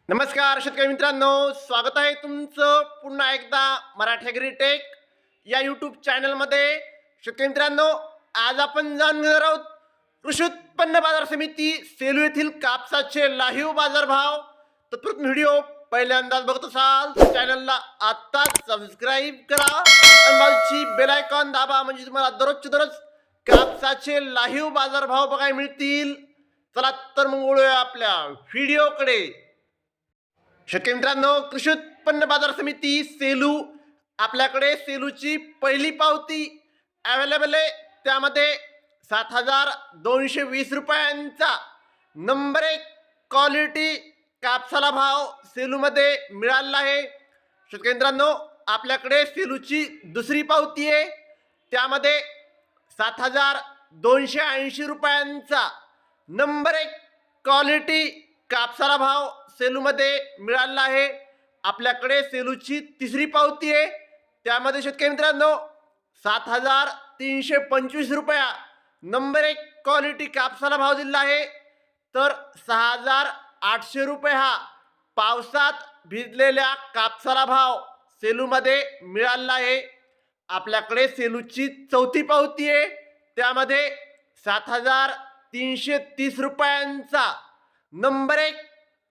नमस्कार शेतकरी मित्रांनो, स्वागत आहे तुमचं पुन्हा एकदा मराठी ॲग्रीटेक या यूट्यूब चॅनलमध्ये. शेतकरी मित्रांनो, आज आपण जाणून घेणार आहोत कृषी उत्पन्न बाजार समिती सेलू येथील कापसाचे लाईव्ह बाजारभाव. तत्पूर्वी व्हिडिओ पहिल्यांदाच बघत असाल तर चॅनलला आत्ताच सबस्क्राईब करा आणि बाजूची बेल आयकॉन दाबा, म्हणजे तुम्हाला दररोजचे दररोज कापसाचे लाईव्ह बाजारभाव बघायला मिळतील. चला तर मग वळूया आपल्या व्हिडिओकडे. शेतकरी मित्रांनो, कृषी उत्पन्न बाजार समिती सेलू, आपल्याकडे सेलूची पहिली पावती अवेलेबल आहे. त्यामध्ये 7,220 रुपयांचा नंबर 1 क्वालिटी कापसाला भाव सेलूमध्ये मिळाला आहे. शेतकरी मित्रांनो, आपल्याकडे सेलूची दुसरी पावती आहे. त्यामध्ये 7,280 रुपयांचा नंबर 1 क्वालिटी कापसाला भाव सेलूमध्ये मिळाला आहे. आपल्याकडे सेलूची तिसरी पावती आहे. त्यामध्ये शेतकरी मित्रांनो 7,325 रुपया नंबर 1 क्वालिटी कापसाला भाव दिला आहे. तर 6,800 रुपये हा पावसात भिजलेल्या कापसाला भाव सेलूमध्ये मिळाला आहे. आपल्याकडे सेलूची चौथी पावती आहे. त्यामध्ये 7,330 रुपयांचा नंबर 1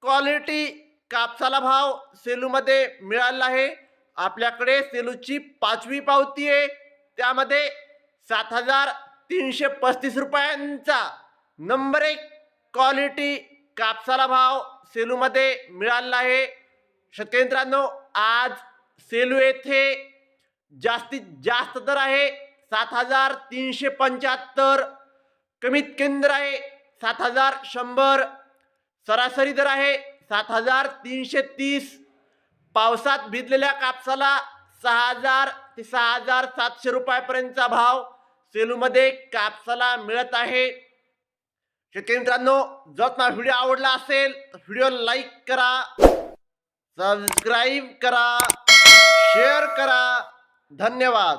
क्वालिटी कापसाला भाव सेलूमध्ये मिळाला आहे. आपल्याकडे सेलूची पाचवी पावती आहे. त्यामध्ये 7,335 रुपयांचा नंबर 1 क्वालिटी कापसाला भाव सेलूमध्ये मिळाला आहे. शेतकरी मित्रांनो, आज सेलू येथे जास्तीत जास्त दर आहे 7,375, कमीत केंद्र आहे 7,100, सरासरी दर आहे 7,330. पावसात भिजलेल्या कापसाला 6,000 ते 6,700 रुपयापर्यंतचा भाव सेलूमध्ये कापसाला मिळत आहे. शेतकरी मित्रांनो, जर तुम्हाला व्हिडिओ आवडला असेल तर व्हिडिओ लाईक करा, सबस्क्राईब करा, शेअर करा. धन्यवाद.